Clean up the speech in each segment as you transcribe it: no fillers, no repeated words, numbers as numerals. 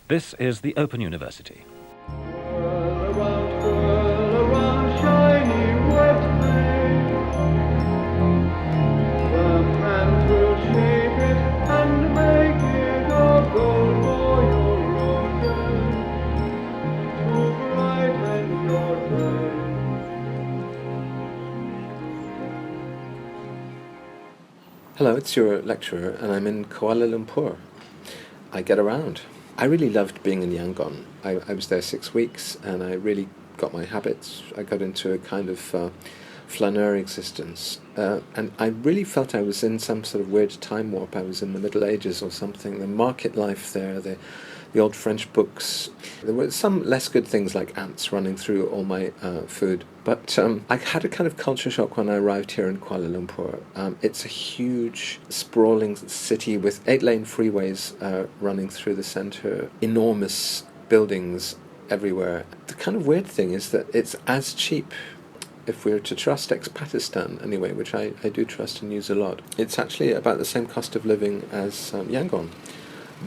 This is the Open University. Whirl around, shiny wet clay. The hand will shape it and make it of gold for your roses to brighten your day. Hello, it's your lecturer, and I'm in Kuala Lumpur. I get around. I really loved being in Yangon. I was there 6 weeks, and I really got my habits. I got into a kind of flaneur existence, and I really felt I was in some sort of weird time warp. I was in the Middle Ages or something. The market life there, the old French books. There were some less good things like ants running through all my food. But I had a kind of culture shock when I arrived here in Kuala Lumpur. It's a huge, sprawling city with 8-lane freeways running through the centre, enormous buildings everywhere. The kind of weird thing is that it's as cheap, if we were to trust Expatistan anyway, which I do trust and use a lot. It's actually about the same cost of living as Yangon.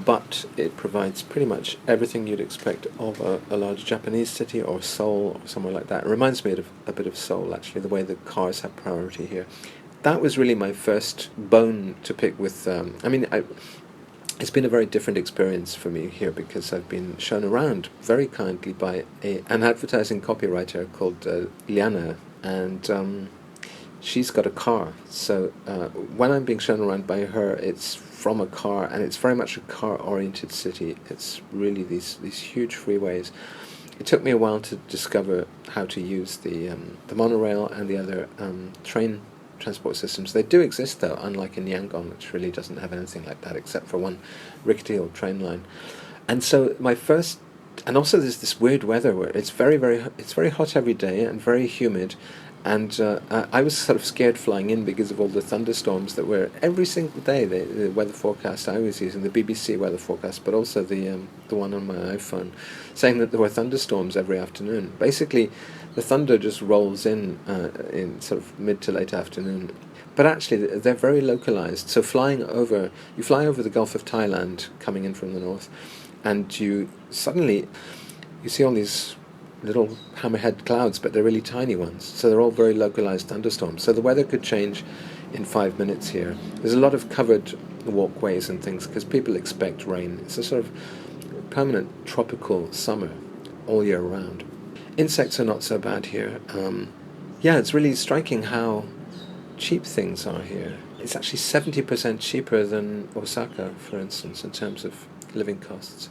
But it provides pretty much everything you'd expect of a large Japanese city or Seoul or somewhere like that. It reminds me of a bit of Seoul, actually, the way the cars have priority here. That was really my first bone to pick with... it's been a very different experience for me here because I've been shown around very kindly by an advertising copywriter called Liana, and she's got a car. So when I'm being shown around by her, it's from a car, and it's very much a car-oriented city. It's really these huge freeways. It took me a while to discover how to use the monorail and the other train transport systems. They do exist, though, unlike in Yangon, which really doesn't have anything like that except for one rickety old train line. And so my first... And also there's this weird weather where it's very hot every day and very humid. And I was sort of scared flying in because of all the thunderstorms that were every single day. The weather forecast I was using, the BBC weather forecast, but also the one on my iPhone, saying that there were thunderstorms every afternoon. Basically, the thunder just rolls in sort of mid to late afternoon. But actually, they're very localized. So you fly over the Gulf of Thailand, coming in from the north, and you see all these little hammerhead clouds, but they're really tiny ones. So they're all very localized thunderstorms. So the weather could change in 5 minutes here. There's a lot of covered walkways and things because people expect rain. It's a sort of permanent tropical summer all year round. Insects are not so bad here. It's really striking how cheap things are here. It's actually 70% cheaper than Osaka, for instance, in terms of living costs.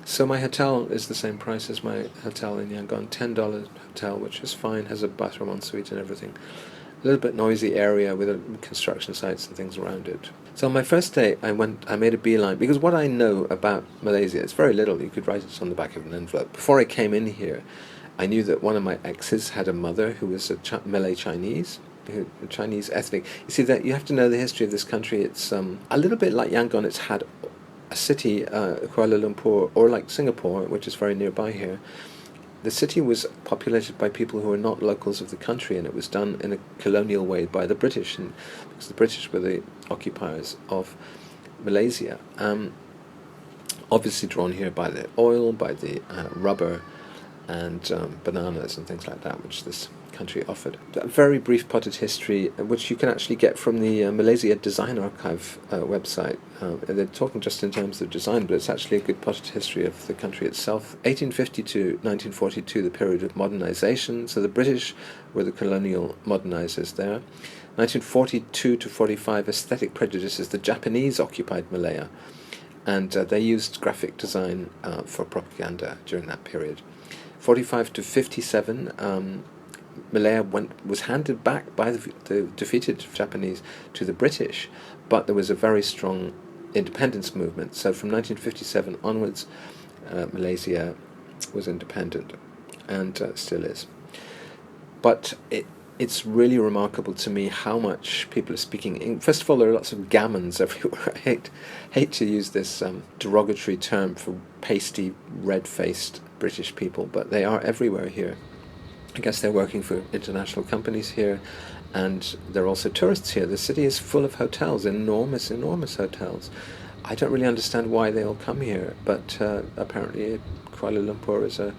So my hotel is the same price as my hotel in Yangon, $10 hotel, which is fine, has a bathroom ensuite and everything. A little bit noisy area with construction sites and things around it. So on my first day, I made a beeline, because what I know about Malaysia, it's very little. You could write it on the back of an envelope. Before I came in here, I knew that one of my exes had a mother who was a Malay Chinese, Chinese ethnic. You see, that you have to know the history of this country. It's a little bit like Yangon. It's had a city, Kuala Lumpur, or like Singapore, which is very nearby here. The city was populated by people who were not locals of the country, and it was done in a colonial way by the British, and because the British were the occupiers of Malaysia. Obviously drawn here by the oil, by the rubber, and bananas and things like that, which this country offered. A very brief potted history, which you can actually get from the Malaysia Design Archive website. They're talking just in terms of design, but it's actually a good potted history of the country itself. 1850 to 1942, the period of modernization. So the British were the colonial modernizers there. 1942 to 45, aesthetic prejudices. The Japanese occupied Malaya, and they used graphic design for propaganda during that period. 45 to 57, Malaya was handed back by the defeated Japanese to the British, but there was a very strong independence movement. So from 1957 onwards, Malaysia was independent, and still is. But it's really remarkable to me how much people are speaking English. First of all, there are lots of gammons everywhere. I hate to use this derogatory term for pasty, red-faced British people, but they are everywhere here. I guess they're working for international companies here, and they're also tourists here. The city is full of hotels, enormous hotels. I don't really understand why they all come here, but apparently Kuala Lumpur is a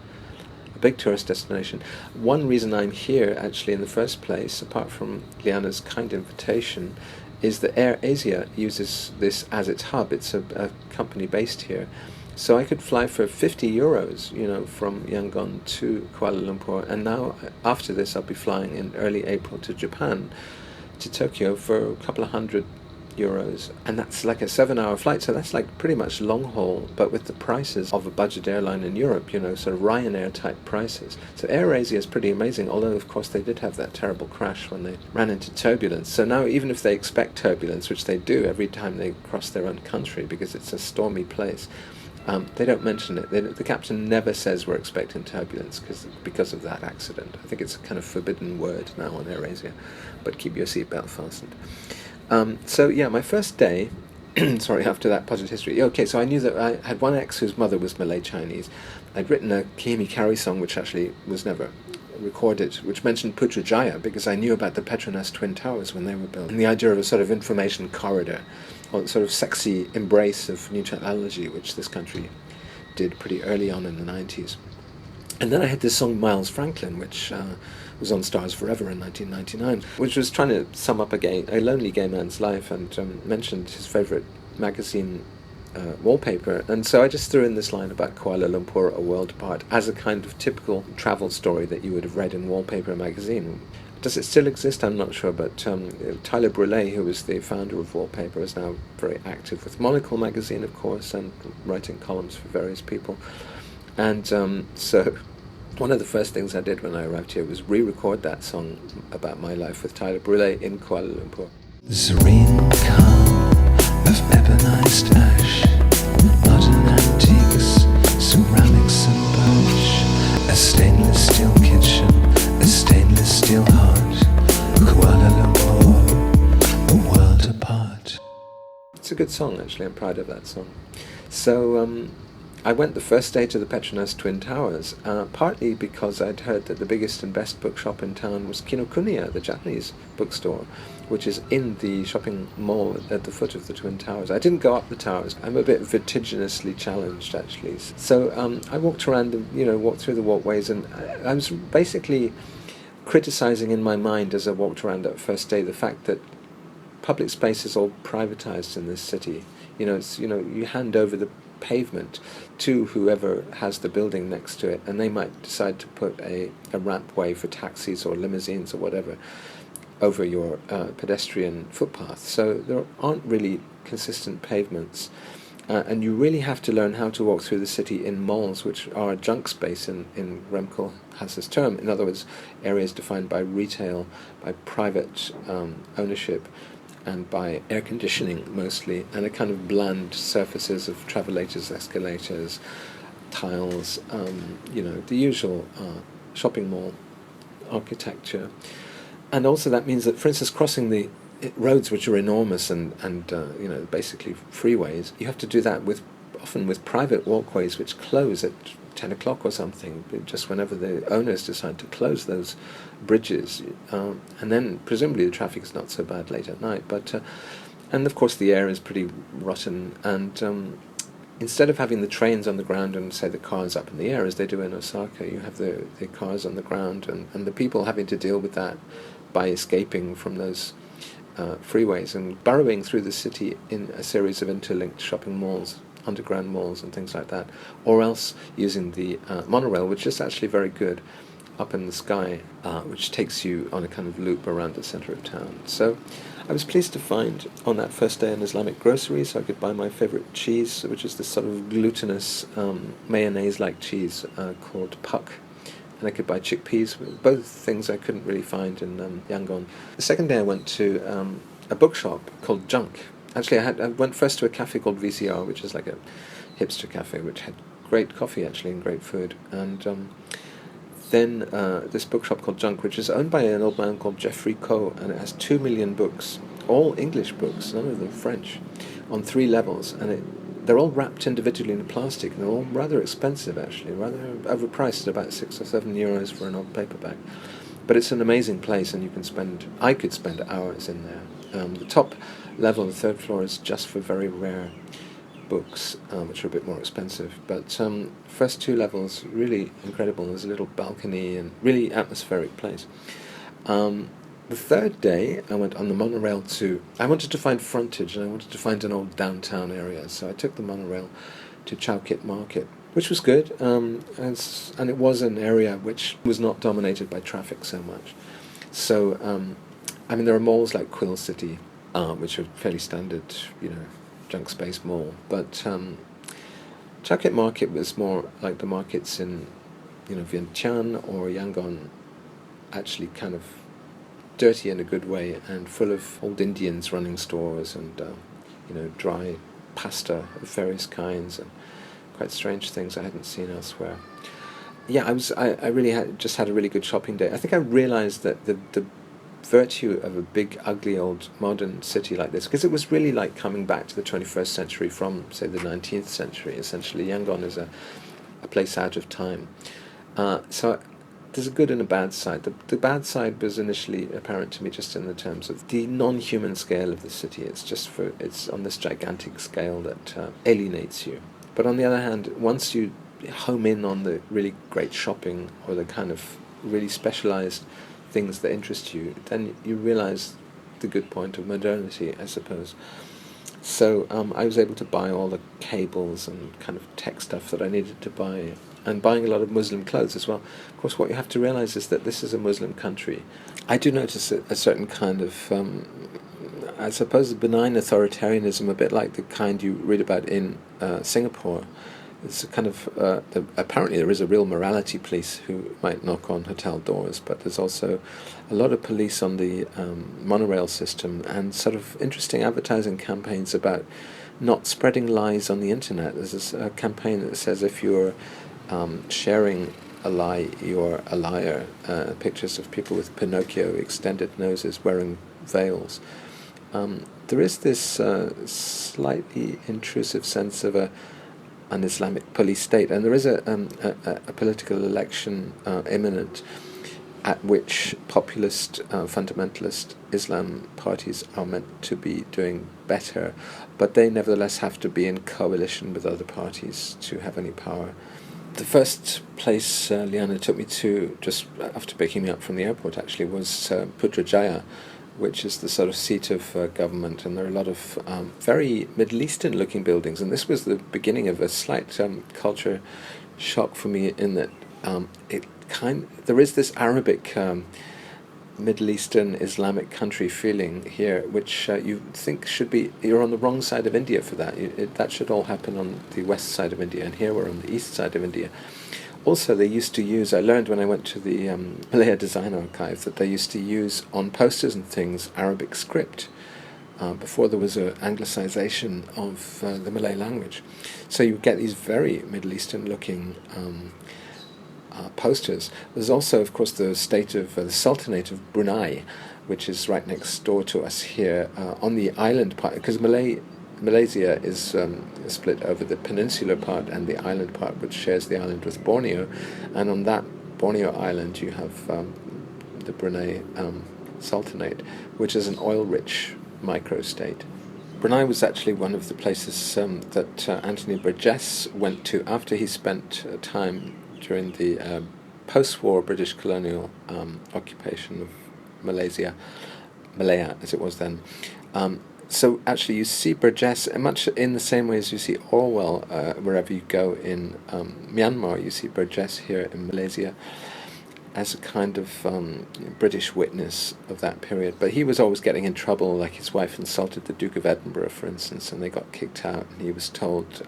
big tourist destination. One reason I'm here, actually, in the first place, apart from Liana's kind invitation, is that AirAsia uses this as its hub. It's a company based here. So I could fly for 50 euros, from Yangon to Kuala Lumpur. And now, after this, I'll be flying in early April to Japan, to Tokyo, for a couple of €100. And that's like a 7-hour flight. So that's like pretty much long haul, but with the prices of a budget airline in Europe, sort of Ryanair type prices. So AirAsia is pretty amazing, although of course they did have that terrible crash when they ran into turbulence. So now even if they expect turbulence, which they do every time they cross their own country because it's a stormy place, they don't mention it. The captain never says we're expecting turbulence because of that accident. I think it's a kind of forbidden word now on AirAsia, but keep your seatbelt fastened. So yeah, my first day, sorry, after that positive history, okay, so I knew that I had one ex whose mother was Malay Chinese. I'd written a Kimi Carey song, which actually was never recorded, which mentioned Putrajaya, because I knew about the Petronas Twin Towers when they were built, and the idea of a sort of information corridor, or sort of sexy embrace of new technology, which this country did pretty early on in the 90s. And then I had this song Miles Franklin, which was on Stars Forever in 1999, which was trying to sum up a lonely gay man's life, and mentioned his favourite magazine wallpaper. And so I just threw in this line about Kuala Lumpur, a world apart, as a kind of typical travel story that you would have read in Wallpaper magazine. Does it still exist? I'm not sure, but Tyler Brûlé, who was the founder of Wallpaper, is now very active with Monocle magazine, of course, and writing columns for various people. And so one of the first things I did when I arrived here was re-record that song about my life with Tyler Brûlé in Kuala Lumpur. The serene calm of ebonized ash, modern antiques, ceramics and birch, a stainless steel kitchen, a stainless steel heart, Kuala Lumpur, a world apart. It's a good song, actually. I'm proud of that song. So I went the first day to the Petronas Twin Towers, partly because I'd heard that the biggest and best bookshop in town was Kinokuniya, the Japanese bookstore, which is in the shopping mall at the foot of the Twin Towers. I didn't go up the towers. I'm a bit vertiginously challenged, actually. So I walked around, walked through the walkways, and I was basically criticizing in my mind as I walked around that first day the fact that public space is all privatized in this city. You hand over the pavement to whoever has the building next to it, and they might decide to put a rampway for taxis or limousines or whatever over your pedestrian footpath. So there aren't really consistent pavements, and you really have to learn how to walk through the city in malls, which are junk space in Remco has this term. In other words, areas defined by retail, by private ownership, and by air conditioning mostly, and a kind of bland surfaces of travelators, escalators, tiles, the usual shopping mall architecture. And also that means that, for instance, crossing the roads, which are enormous and basically freeways, you have to do that often with private walkways which close at 10 o'clock or something, just whenever the owners decide to close those bridges. And then presumably the traffic is not so bad late at night. And of course the air is pretty rotten. And instead of having the trains on the ground and, say, the cars up in the air, as they do in Osaka, you have the cars on the ground, and the people having to deal with that by escaping from those freeways and burrowing through the city in a series of interlinked shopping malls, underground malls and things like that, or else using the monorail, which is actually very good, up in the sky, which takes you on a kind of loop around the centre of town. So I was pleased to find on that first day an Islamic grocery, so I could buy my favourite cheese, which is this sort of glutinous mayonnaise-like cheese called puck. And I could buy chickpeas, both things I couldn't really find in Yangon. The second day I went to a bookshop called Junk. Actually, I went first to a cafe called VCR, which is like a hipster cafe, which had great coffee, actually, and great food. And then this bookshop called Junk, which is owned by an old man called Jeffrey Coe, and it has 2 million books, all English books, none of them French, on 3 levels. And they're all wrapped individually in plastic, and they're all rather expensive, actually, rather overpriced at about 6 or 7 euros for an old paperback. But it's an amazing place, and I could spend hours in there. The top level, the 3rd floor, is just for very rare books, which are a bit more expensive. But first two levels, really incredible. There's a little balcony and really atmospheric place. The third day, I went on the monorail I wanted to find frontage, and I wanted to find an old downtown area. So I took the monorail to Chowkit Market, which was good, and it was an area which was not dominated by traffic so much. So, there are malls like Quill City, which are fairly standard, junk space mall. But Chowkit Market was more like the markets in, Vientiane or Yangon, actually kind of dirty in a good way and full of old Indians running stores and, dry pasta of various kinds and quite strange things I hadn't seen elsewhere. Yeah, I really had a really good shopping day. I think I realised that the virtue of a big, ugly, old, modern city like this, because it was really like coming back to the 21st century from, say, the 19th century. Essentially, Yangon is a place out of time. So there's a good and a bad side. The bad side was initially apparent to me just in the terms of the non-human scale of the city. It's on this gigantic scale that alienates you. But on the other hand, once you home in on the really great shopping or the kind of really specialized things that interest you, then you realize the good point of modernity, I suppose. So I was able to buy all the cables and kind of tech stuff that I needed to buy, and buying a lot of Muslim clothes as well. Of course, what you have to realize is that this is a Muslim country. I do notice a certain kind of, I suppose, benign authoritarianism, a bit like the kind you read about in Singapore. It's a kind of, apparently there is a real morality police who might knock on hotel doors, but there's also a lot of police on the monorail system and sort of interesting advertising campaigns about not spreading lies on the internet. There's a campaign that says if you're sharing a lie, you're a liar. Pictures of people with Pinocchio extended noses wearing veils. There is this slightly intrusive sense of an Islamic police state, and there is a political election imminent at which populist, fundamentalist Islam parties are meant to be doing better, but they nevertheless have to be in coalition with other parties to have any power. The first place Liana took me to, just after picking me up from the airport actually, was Putrajaya, which is the sort of seat of government, and there are a lot of very Middle Eastern looking buildings, and this was the beginning of a slight culture shock for me in that there is this Arabic Middle Eastern Islamic country feeling here, which you think you're on the wrong side of India for that. That should all happen on the west side of India, and here we're on the east side of India. Also, they used to use, I learned when I went to the Malaya Design Archive, that they used to use on posters and things Arabic script before there was an anglicization of the Malay language. So you get these very Middle Eastern looking posters. There's also, of course, the Sultanate of Brunei, which is right next door to us here on the island part, because Malaysia is split over the peninsular part and the island part, which shares the island with Borneo, and on that Borneo island you have the Brunei Sultanate, which is an oil-rich microstate. Brunei was actually one of the places that Anthony Burgess went to after he spent time during the post-war British colonial occupation of Malaya as it was then. So actually you see Burgess much in the same way as you see Orwell wherever you go in Myanmar. You see Burgess here in Malaysia as a kind of British witness of that period. But he was always getting in trouble, like his wife insulted the Duke of Edinburgh, for instance, and they got kicked out, and he was told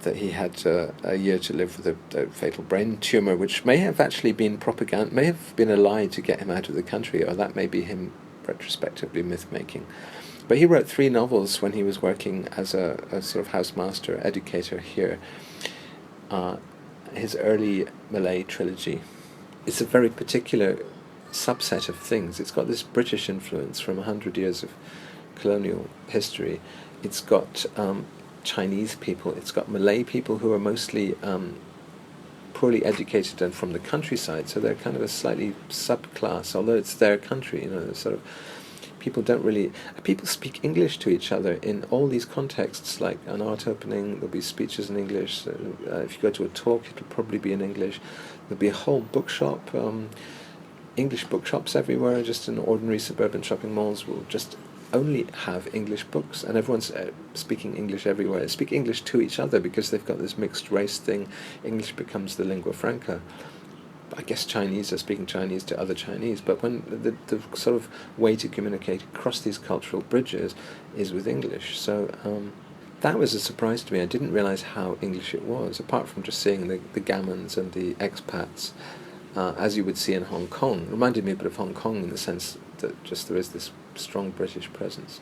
that he had a year to live with a fatal brain tumour, which may have actually been propaganda, may have been a lie to get him out of the country, or that may be him retrospectively myth-making. But he wrote 3 novels when he was working as a sort of housemaster, educator here. His early Malay trilogy. It's a very particular subset of things. It's got this British influence from 100 years of colonial history. It's got Chinese people. It's got Malay people who are mostly poorly educated and from the countryside, so they're kind of a slightly subclass, although it's their country, sort of people speak English to each other in all these contexts, like an art opening, there'll be speeches in English, if you go to a talk, it'll probably be in English, there'll be a whole bookshop, English bookshops everywhere, just in ordinary suburban shopping malls will just only have English books, and everyone's speaking English everywhere. They speak English to each other because they've got this mixed race thing. English becomes the lingua franca. I guess Chinese are speaking Chinese to other Chinese, but when the sort of way to communicate across these cultural bridges is with English. So that was a surprise to me. I didn't realise how English it was, apart from just seeing the gamins and the expats, as you would see in Hong Kong. It reminded me a bit of Hong Kong in the sense that just there is this strong British presence,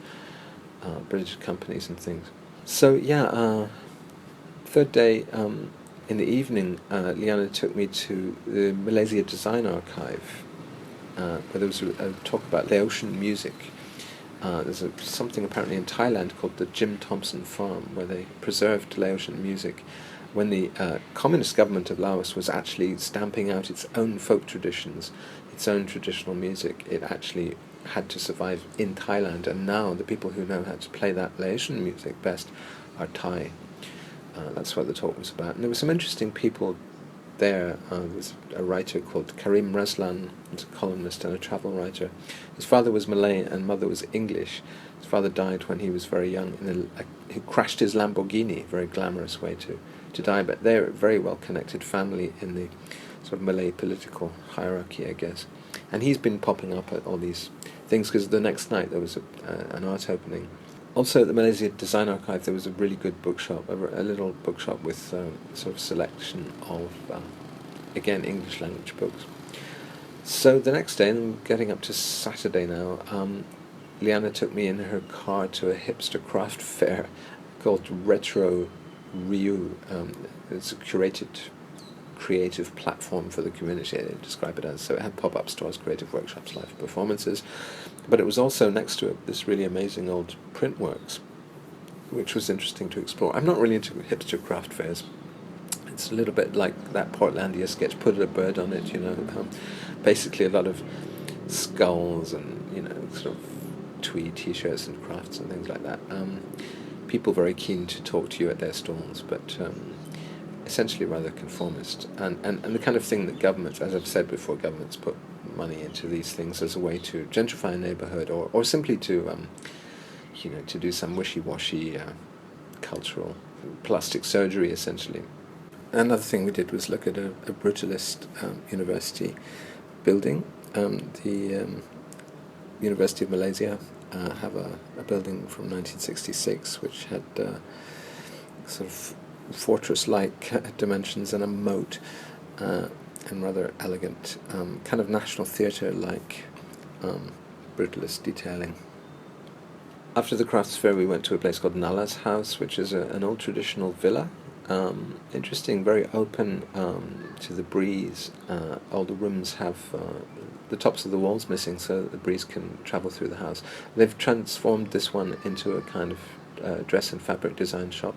British companies and things. So yeah, third day, in the evening, Liana took me to the Malaysia Design Archive, where there was a talk about Laotian music. There's something apparently in Thailand called the Jim Thompson Farm, where they preserved Laotian music when the communist government of Laos was actually stamping out its own folk traditions, its own traditional music. It actually had to survive in Thailand, and now the people who know how to play that Laotian music best are Thai. That's what the talk was about. And there were some interesting people there. There was a writer called Karim Raslan, who's a columnist and a travel writer. His father was Malay and mother was English. His father died when he was very young. He crashed his Lamborghini, very glamorous way to die, but they're a very well-connected family in the sort of Malay political hierarchy, I guess. And he's been popping up at all these things because the next night there was an art opening. Also at the Malaysia Design Archive there was a really good bookshop, a little bookshop with sort of selection of, again, English language books. So the next day, and I'm getting up to Saturday now, Liana took me in her car to a hipster craft fair called Retro Ryu. It's a curated creative platform for the community, they describe it as. So it had pop-up stores, creative workshops, live performances, but it was also next to it this really amazing old print works, which was interesting to explore. I'm not really into hipster craft fairs. It's a little bit like that Portlandia sketch, put a bird on it, basically a lot of skulls and, sort of tweed t-shirts and crafts and things like that. People very keen to talk to you at their stalls, but essentially rather conformist, and the kind of thing that governments, as I've said before, governments put money into these things as a way to gentrify a neighbourhood, or simply to to do some wishy-washy cultural plastic surgery, essentially. Another thing we did was look at a brutalist university building. The University of Malaysia have a building from 1966 which had sort of fortress-like dimensions and a moat, and rather elegant, kind of National Theatre-like brutalist detailing. After the crafts fair we went to a place called Nala's House, which is an old traditional villa. Interesting, very open to the breeze. All the rooms have the tops of the walls missing so that the breeze can travel through the house. They've transformed this one into a kind of dress and fabric design shop.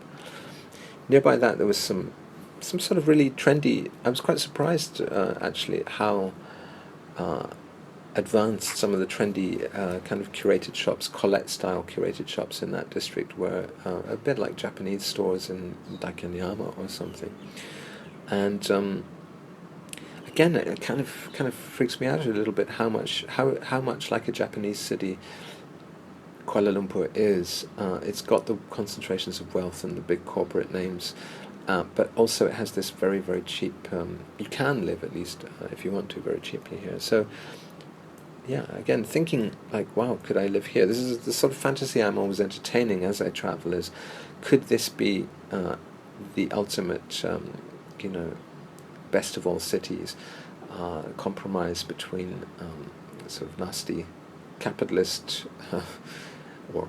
Nearby that there was some sort of really trendy. I was quite surprised actually how advanced some of the trendy kind of curated shops, Colette-style curated shops in that district were, a bit like Japanese stores in Daikanyama or something. And again, it kind of freaks me out a little bit how much like a Japanese city Kuala Lumpur is. It's got the concentrations of wealth and the big corporate names, but also it has this very, very cheap, you can live at least, if you want to, very cheaply here. So yeah, again, thinking like, wow, could I live here? This is the sort of fantasy I'm always entertaining as I travel, is could this be the ultimate, best of all cities, compromise between sort of nasty capitalist or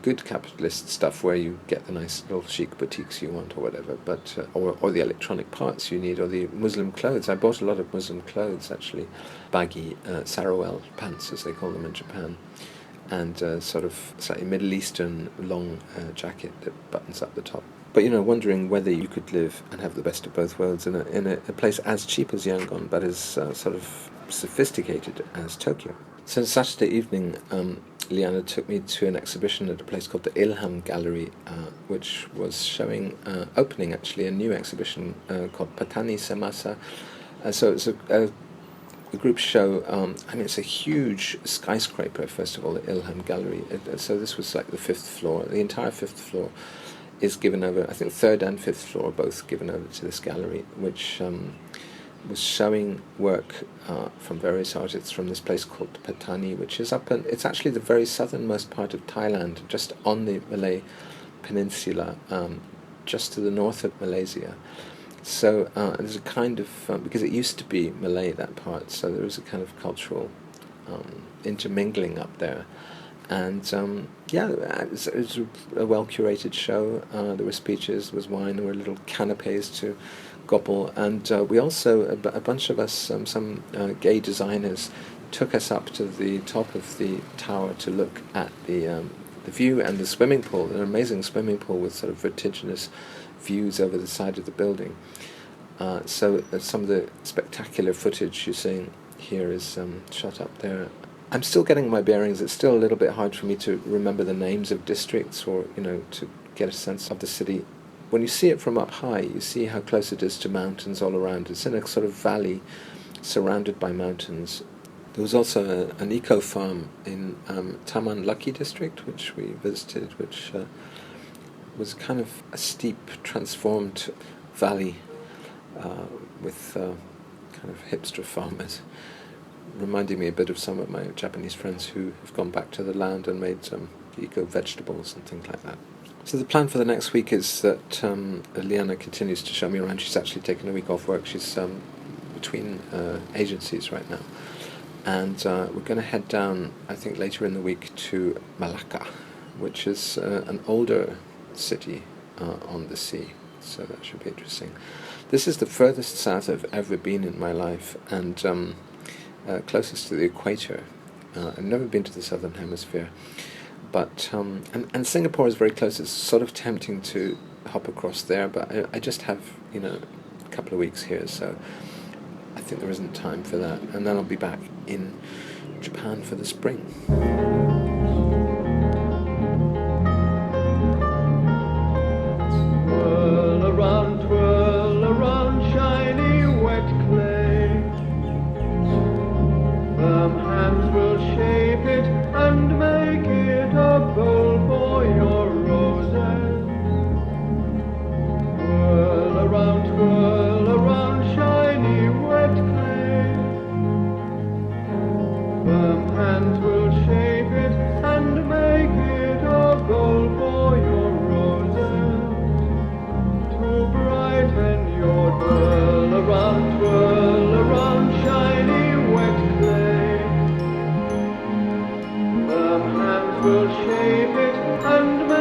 good capitalist stuff where you get the nice little chic boutiques you want or whatever, but or the electronic parts you need, or the Muslim clothes. I bought a lot of Muslim clothes actually, baggy sarawal pants as they call them in Japan, and sort of slightly Middle Eastern long jacket that buttons up the top. But wondering whether you could live and have the best of both worlds in a place as cheap as Yangon, but as sort of sophisticated as Tokyo. So Saturday evening, Liana took me to an exhibition at a place called the Ilham Gallery, which was showing, opening actually, a new exhibition called Patani Semasa. So it's a group show. I mean, it's a huge skyscraper, first of all, the Ilham Gallery. So this was like the fifth floor. The entire fifth floor is given over, I think third and fifth floor are both given over to this gallery, which was showing work from various artists from this place called Patani, which is up, and it's actually the very southernmost part of Thailand, just on the Malay Peninsula, just to the north of Malaysia. So there's a kind of, because it used to be Malay, that part, so there was a kind of cultural intermingling up there. And it was a well-curated show. There were speeches, there was wine, there were little canapes to gobble, and we also, a bunch of us, some gay designers, took us up to the top of the tower to look at the view and the swimming pool, an amazing swimming pool with sort of vertiginous views over the side of the building. So some of the spectacular footage you're seeing here is shot up there. I'm still getting my bearings. It's still a little bit hard for me to remember the names of districts, or, to get a sense of the city. When you see it from up high, you see how close it is to mountains all around. It's in a sort of valley surrounded by mountains. There was also an eco-farm in Taman Lucky district, which we visited, which was kind of a steep, transformed valley with kind of hipster farmers, reminding me a bit of some of my Japanese friends who have gone back to the land and made some eco-vegetables and things like that. So the plan for the next week is that Liana continues to show me around. She's actually taken a week off work. She's between agencies right now. And we're going to head down, I think, later in the week to Malacca, which is an older city on the sea. So that should be interesting. This is the furthest south I've ever been in my life, and closest to the equator. I've never been to the southern hemisphere. But and Singapore is very close. It's sort of tempting to hop across there, but I just have a couple of weeks here, so I think there isn't time for that. And then I'll be back in Japan for the spring. Twirl around, shiny wet clay. Hands will shape it and make it a bowl for your roses. Twirl around, shiny wet clay. Hands will shape it and make it a bowl for your roses. To brighten your twirl around, shiny wet clay. Hands will shape it and make